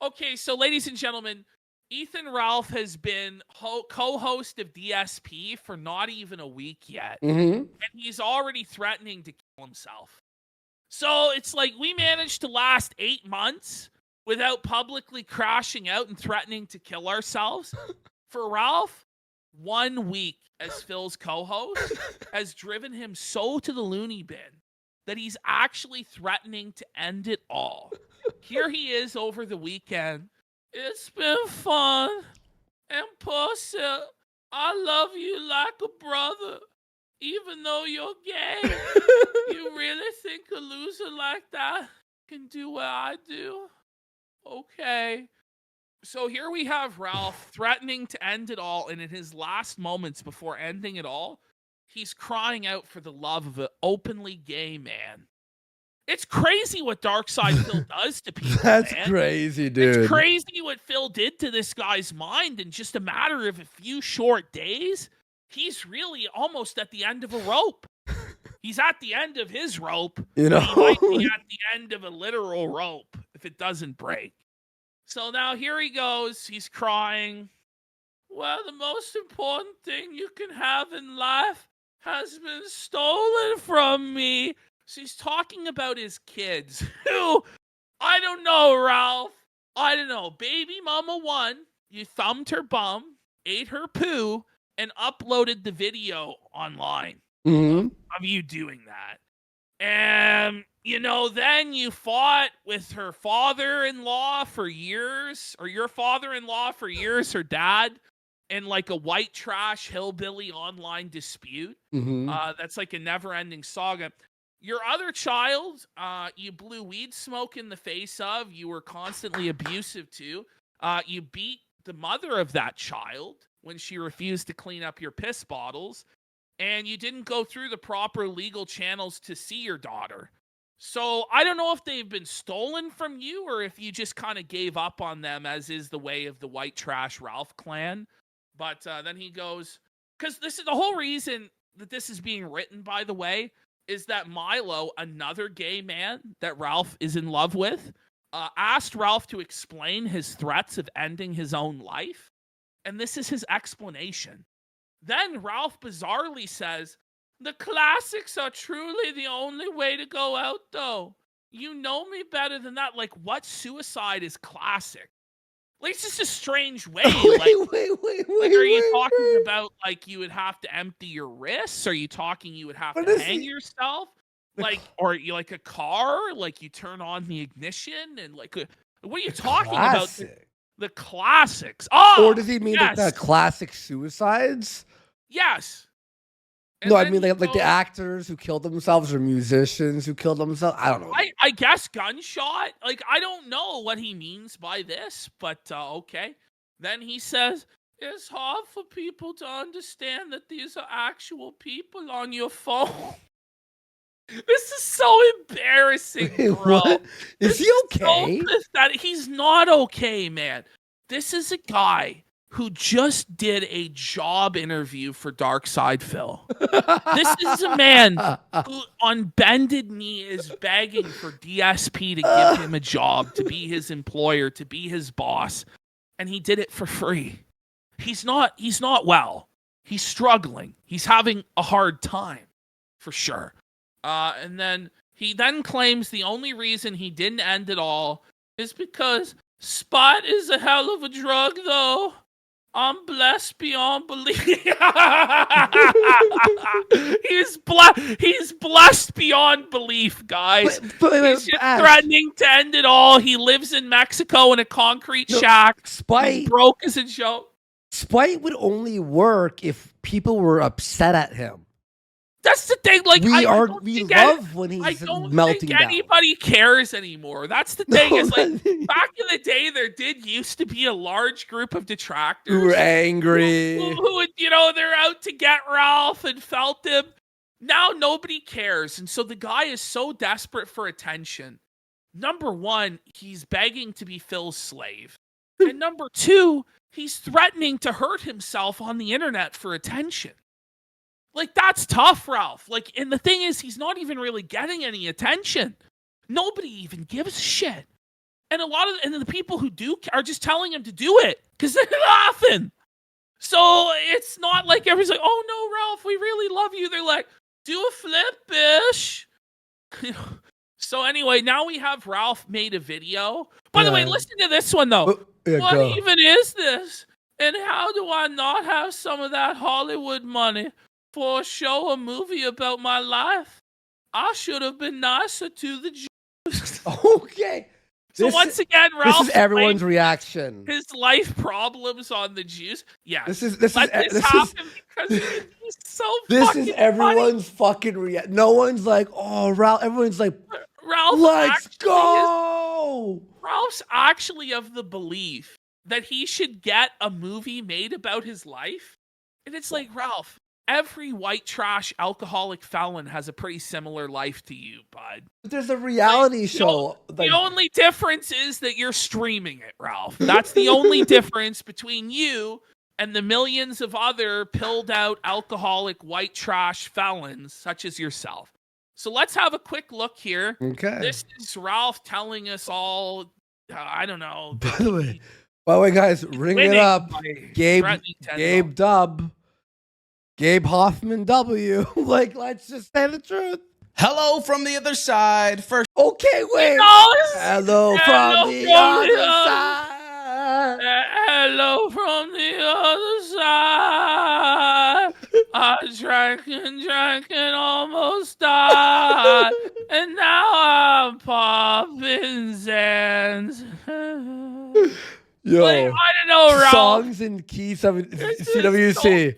Okay, so ladies and gentlemen, Ethan Ralph has been co-host of DSP for not even a week yet, Mm-hmm. and he's already threatening to kill himself. So it's like we managed to last 8 months without publicly crashing out and threatening to kill ourselves. For Ralph, 1 week as Phil's co-host has driven him so to the loony bin that he's actually threatening to end it all. Here he is over the weekend. It's been fun. And Pussy, I love you like a brother, even though you're gay. You really think a loser like that can do what I do? Okay. So here we have Ralph threatening to end it all, and in his last moments before ending it all, he's crying out for the love of an openly gay man. It's crazy what Darkside Phil does to people, That's man. crazy, It's dude. crazy what Phil did to this guy's mind in just a matter of a few short days. He's really almost at the end of a rope. He's at the end of his rope. You He might be know? at the end of a literal rope if it doesn't break. So now here he goes. He's crying. Well, the most important thing you can have in life has been stolen from me. So he's talking about his kids, who, I don't know, Ralph. I don't know. Baby mama 1, you thumbed her bum, ate her poo, and uploaded the video online Mm-hmm. of you doing that. And, then you fought with her father-in-law for years, or your father-in-law for years, her dad, in like a white trash hillbilly online dispute. Mm-hmm. That's like a never-ending saga. Your other child, you blew weed smoke in the face of. You were constantly abusive to. You beat the mother of that child when she refused to clean up your piss bottles. And you didn't go through the proper legal channels to see your daughter. So I don't know if they've been stolen from you or if you just kind of gave up on them, as is the way of the white trash Ralph clan. But then he goes, because this is the whole reason that this is being written, by the way, is that Milo, another gay man that Ralph is in love with, asked Ralph to explain his threats of ending his own life. And this is his explanation. Then Ralph bizarrely says, the classics are truly the only way to go out, though. You know me better than that. Like, what suicide is classic? Like, it's just a strange way. Like, are you talking about, like, you would have to empty your wrists? Are you talking you would have to hang yourself? Like, or you like a car? Like, you turn on the ignition and, like, what are you talking about? The classics. Oh, or does he mean like the classic suicides? Yes. And no, I mean like the actors who killed themselves or musicians who killed themselves. I don't know. I guess gunshot. Like, I don't know what he means by this, but okay. Then he says, it's hard for people to understand that these are actual people on your phone. This is so embarrassing, bro. What? Is he okay? So he's not okay, man. This is a guy who just did a job interview for Darkside Phil. This is a man who on bended knee is begging for DSP to give him a job, to be his employer, to be his boss. And he did it for free. He's not well. He's struggling. He's having a hard time, for sure. And then he claims the only reason he didn't end it all is because spot is a hell of a drug, though. I'm blessed beyond belief. He's blessed beyond belief, guys. He's just threatening to end it all. He lives in Mexico in a concrete shack. Spite. He's broke as a joke. Spite would only work if people were upset at him. That's the thing. Like, we love when he's melting down. I don't think anybody cares anymore. That's the thing. Is like back in the day, there did used to be a large group of detractors who were angry, who would, they're out to get Ralph and felt him. Now nobody cares, and so the guy is so desperate for attention. Number one, he's begging to be Phil's slave, and number two, he's threatening to hurt himself on the internet for attention. Like, that's tough, Ralph. Like, and the thing is, he's not even really getting any attention. Nobody even gives a shit. And and the people who do are just telling him to do it because they're laughing. So it's not like everybody's like, oh no, Ralph, we really love you. They're like, do a flip, bish. So anyway, now we have Ralph made a video. By the way, listen to this one though. What even is this? And how do I not have some of that Hollywood money for a show, a movie about my life? I should have been nicer to the Jews. Okay. So once again, Ralph, this is everyone's reaction. His life problems on the Jews. Yeah, this is everyone's fucking reaction. No one's like, oh, Ralph. Everyone's like, Ralph, let's go. Ralph's actually of the belief that he should get a movie made about his life, and it's like, Ralph, every white trash alcoholic felon has a pretty similar life to you, bud. But there's a reality show. The only difference is that you're streaming it, Ralph. That's the only difference between you and the millions of other pilled out alcoholic white trash felons such as yourself. So let's have a quick look here. Okay. This is Ralph telling us all, I don't know. By the way, guys, ring it up. Gabe Dub. Gabe Hoffman W. Like, let's just say the truth. Hello from the other side. First. Okay, wait. Hello from the other side. Hello from the other side. I drank and almost died. And now I'm popping Zans. Yo, like, I don't know, Ralph. Songs in key CWC.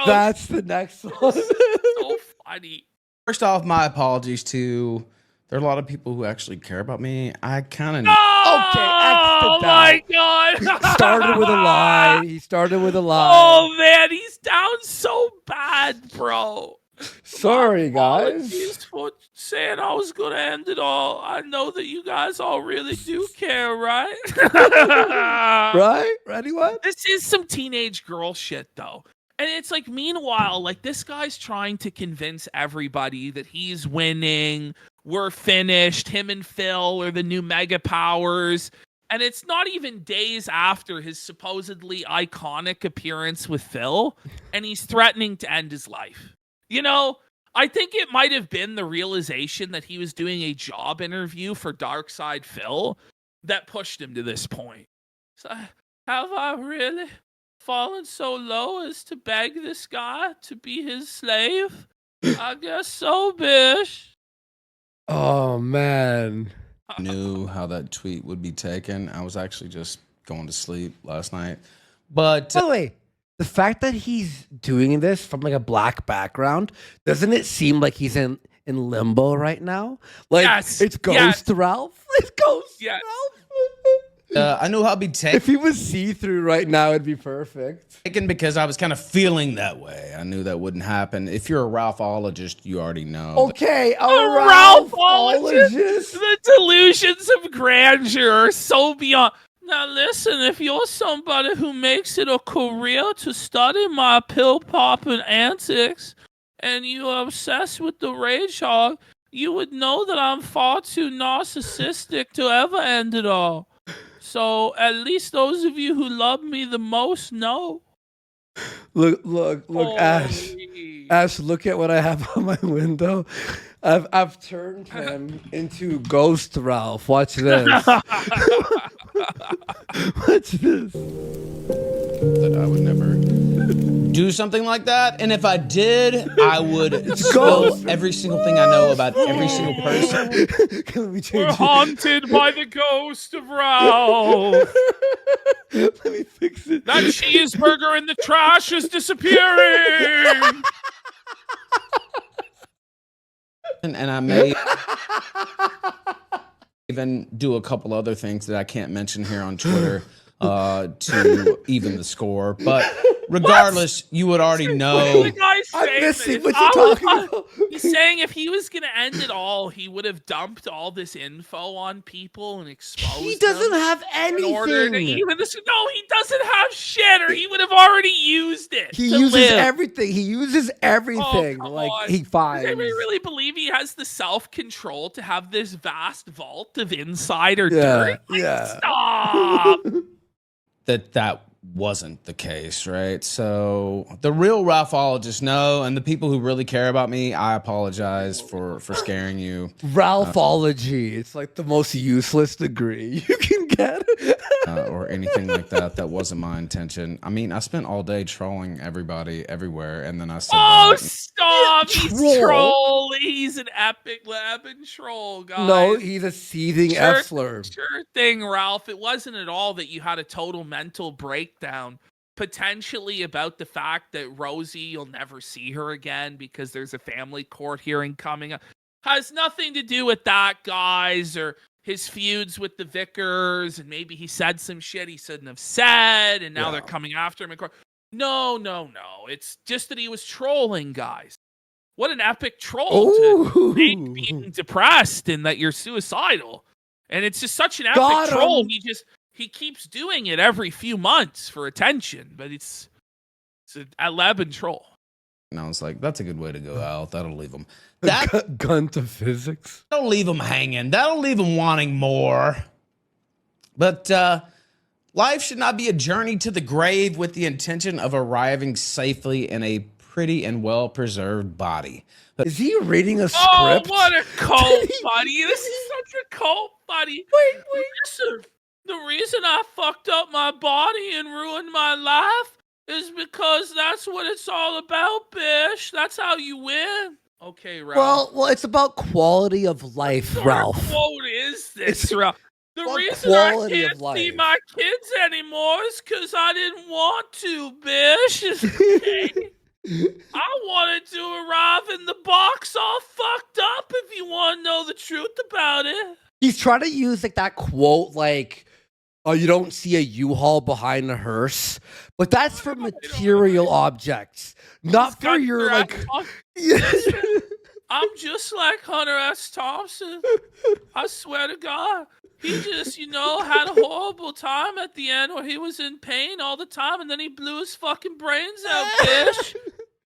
That's the next one. So funny. First off, my apologies to. There are a lot of people who actually care about me. I kind of. Oh my God! He started with a lie. Oh man, he's down so bad, bro. Sorry, guys. Apologies for saying I was gonna end it all. I know that you guys all really do care, right? Right? Ready? What? This is some teenage girl shit, though. And it's like, meanwhile, like, this guy's trying to convince everybody that he's winning. We're finished. Him and Phil are the new mega powers. And it's not even days after his supposedly iconic appearance with Phil, and he's threatening to end his life. You know, I think it might have been the realization that he was doing a job interview for Darkside Phil that pushed him to this point. So, have I really fallen so low as to beg this guy to be his slave? I guess so, bish. Oh, man. Knew how that tweet would be taken. I was actually just going to sleep last night. But by the way, the fact that he's doing this from like a black background, doesn't it seem like he's in limbo right now? Like, yes, it's Ghost Ralph. It's Ghost Ralph. I knew how it'd be taken. If he was see-through right now, it'd be perfect. Taken because I was kind of feeling that way. I knew that wouldn't happen. If you're a Ralphologist, you already know. Okay, a Ralphologist. The delusions of grandeur are so beyond. Now listen, if you're somebody who makes it a career to study my pill-popping antics, and you're obsessed with the rage hog, you would know that I'm far too narcissistic to ever end it all. So at least those of you who love me the most know. Look, Ash. Ash, look at what I have on my window. I've turned him into Ghost Ralph. Watch this. Watch this. That I would never do something like that, and if I did, I would spill every single thing I know about every single person. We're haunted by the ghost of Ralph. Let me fix it. That cheeseburger in the trash is disappearing. And I may even do a couple other things that I can't mention here on Twitter to even the score. But regardless, you would already know. The guy's I'm saying missing that what if you're I was- talking about. He's saying if he was gonna end it all, he would have dumped all this info on people and exposed. He doesn't them have in order to anything. even this. No, he doesn't have shit, or he would have already used it. He to uses live. everything. He uses everything. come Like on. he Does finds. anybody really believe he has the self-control to have this vast vault of insider Yeah, dirt? Like, yeah. stop. That wasn't the case, right? So the real Ralphologists know, and the people who really care about me, I apologize for scaring you. Ralphology. It's like the most useless degree you can get. Or anything like that. That wasn't my intention. I mean, I spent all day trolling everybody everywhere, and then I said, Oh, that. stop. He's Troll. trolling. He's an epic lab and troll, guys. No, he's a seething Sure- F slur. Sure thing, Ralph. It wasn't at all that you had a total mental breakdown, potentially about the fact that Rosie, you'll never see her again because there's a family court hearing coming up. Has nothing to do with that, guys, or his feuds with the Vickers, and maybe he said some shit he shouldn't have said, and now they're coming after him in court. No. It's just that he was trolling, guys. What an epic troll to make being depressed and that you're suicidal. And it's just such an epic troll. He keeps doing it every few months for attention, but it's a lab and troll. And I was like, that's a good way to go out. That'll leave him. Gun to physics. That'll leave him hanging. That'll leave him wanting more. But life should not be a journey to the grave with the intention of arriving safely in a pretty and well-preserved body. But Is he reading a script? Oh, what a cult, buddy. This is such a cult, buddy. Wait. Listen, the reason I fucked up my body and ruined my life is because that's what it's all about, bish. That's how you win. Okay, Ralph. Well, it's about quality of life, What Ralph. quote is this, Ralph? The about reason I quality can't of life. see my kids anymore is because I didn't want to, bish. It's okay. I wanted to arrive in the box all fucked up, if you want to know the truth about it. He's trying to use like that quote, like, "Oh, you don't see a U-Haul behind a hearse," but that's for material objects, not for your like. I'm just like Hunter S. Thompson. I swear to God. He just, had a horrible time at the end where he was in pain all the time and then he blew his fucking brains out, bitch.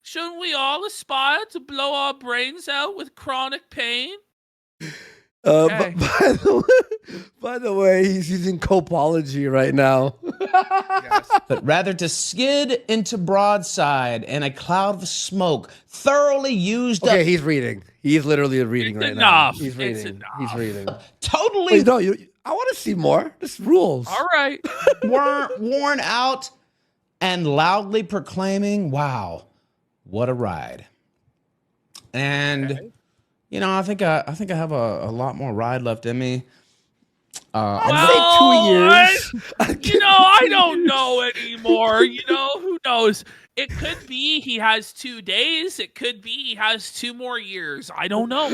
Shouldn't we all aspire to blow our brains out with chronic pain? Okay. By the way, he's using copology right now. Yes. but rather to skid into broadside in a cloud of smoke, thoroughly used Okay, up, he's reading. He's literally reading It's right enough. now. He's It's reading. enough. He's reading. totally Wait, no, I want to see more. This rules. All right. worn out, and loudly proclaiming, "Wow, what a ride!" And Okay. I think I have a lot more ride left in me. I'd say 2 years. I don't know anymore. Who knows? It could be he has 2 days. It could be he has 2 more years. I don't know.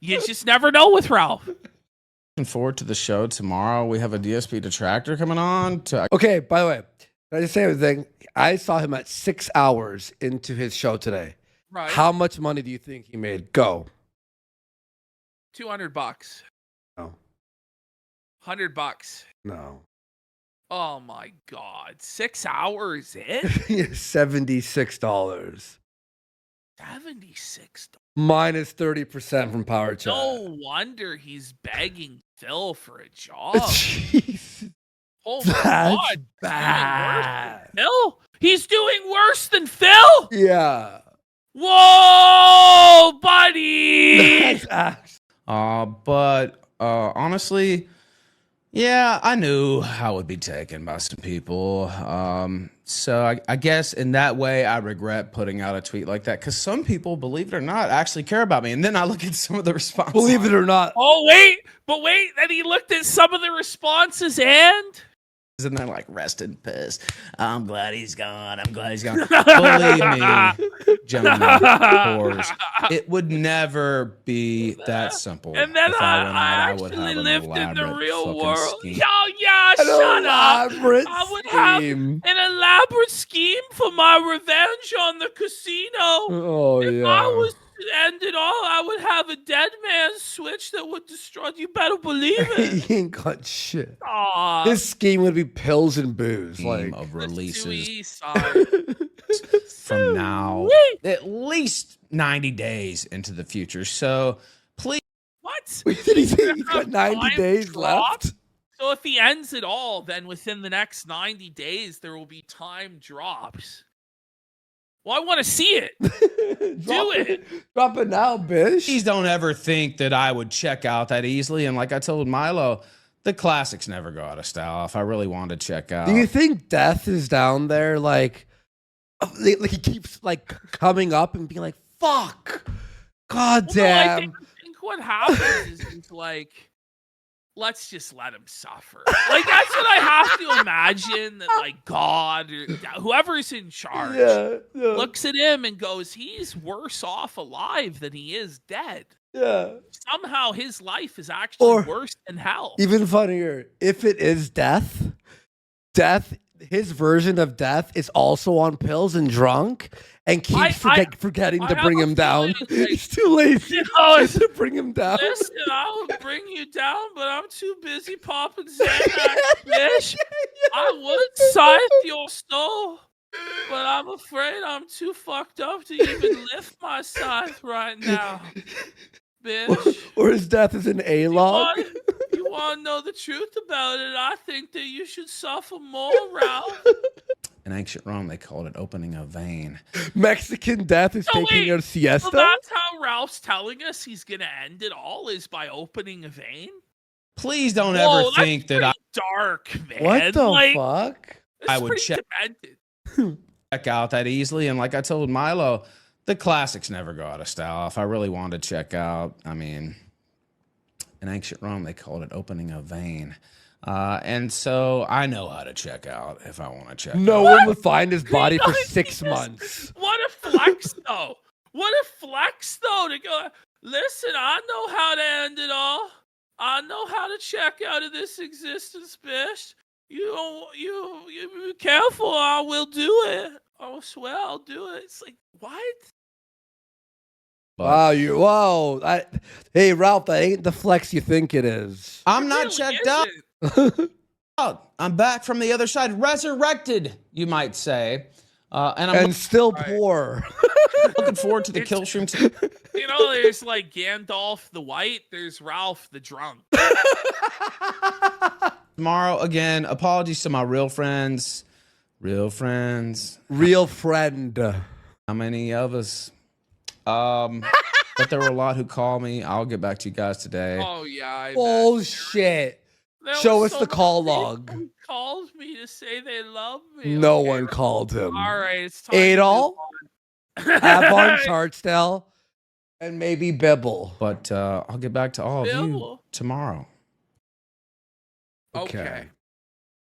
You just never know with Ralph. Looking forward to the show tomorrow. We have a DSP detractor coming on. Okay, by the way, can I just say everything? I saw him at 6 hours into his show today. Right. How much money do you think he made? Go. $200. No. $100. No. Oh my God. 6 hours in? $76. $76. Minus 30% from Power Chat. No wonder he's begging Phil for a job. Jeez. Oh my That's God. bad. Phil? He's doing worse than Phil? Yeah. Whoa, buddy! That's ass. But honestly, yeah, I knew I would be taken by some people. So I guess in that way, I regret putting out a tweet like that because some people, believe it or not, actually care about me. And then I look at some of the responses. Believe it or not. Oh, wait. But wait, then he looked at some of the responses and And they're like, rest in peace. I'm glad he's gone. I'm glad he's gone. Believe me, gentlemen, whores, it would never be that simple. And then if I went out, I I would actually have an lived in the elaborate real fucking world. scheme. Yo, yeah, An shut up. elaborate I would have scheme. an elaborate scheme for my revenge on the casino. Oh, If yeah. I was to end it all, I would have a dead man's switch that would destroy. You better believe it. He ain't got shit. Aw, His scheme would be pills and booze. Scheme Like, of that's releases too east side. from now Sweet. at least 90 days into the future. So please. What? wait, did he say he's Have got 90 time days drop? left? So if he ends it all, then within the next 90 days, there will be time drops. Well, I want to see it. Drop it. Drop it now, bitch. Please don't ever think that I would check out that easily. And like I told Milo, the classics never go out of style. If I really wanted to check out, Do you think Death is down there? Like he keeps like coming up and being like, "Fuck, god Well, no, I damn." think what happens is he's like, let's just let him suffer. Like, that's what I have to imagine, that like God or whoever's in charge Yeah. looks at him and goes, he's worse off alive than he is dead. Yeah. Somehow his life is actually Or- worse than hell. Even funnier, if it is Death, his version of Death is also on pills and drunk and keeps forgetting I to have bring a him down. feeling, like, He's too lazy to bring him down. Listen, I'll bring you down, but I'm too busy popping Xanax, bitch. I would scythe your soul, but I'm afraid I'm too fucked up to even lift my scythe right now, bitch. Or his Death is an A-log. You want to know the truth about it? I think that you should suffer more, Ralph. in ancient Rome, they called it opening a vein. Mexican Death is taking a siesta. So that's how Ralph's telling us he's going to end it all, is by opening a vein? Please don't Whoa, ever think that I dark, man. What the like, fuck? I would check out that easily. And like I told Milo, the classics never go out of style. If I really wanted to check out, I mean, in ancient Rome, they called it opening a vein. And so I know how to check out if I want to check No out. one would find his body for 6 months. What a flex, though. What a flex, though, to go, listen, I know how to end it all. I know how to check out of this existence, bitch. You be careful, I will do it. I swear I'll do it. It's like, what? But Wow. Hey, Ralph, that ain't the flex you think it is. I'm It not really checked isn't. out. I'm back from the other side, resurrected, you might say. And I'm Still poor. looking forward to the kill stream. You know, there's like Gandalf the White, there's Ralph the Drunk. Tomorrow, again, apologies to my real friends. Real friends. Real friend. How many of us? But there were a lot who called me. I'll get back to you guys today. Oh, yeah. I bet. Bullshit. There Show was us so the call many log. people who called me to say they love me. No Okay. one called him. All right, it's time Adol, to move on. Avon Chartsdale, and maybe Bibble. But I'll get back to all of you Bill. tomorrow. Okay.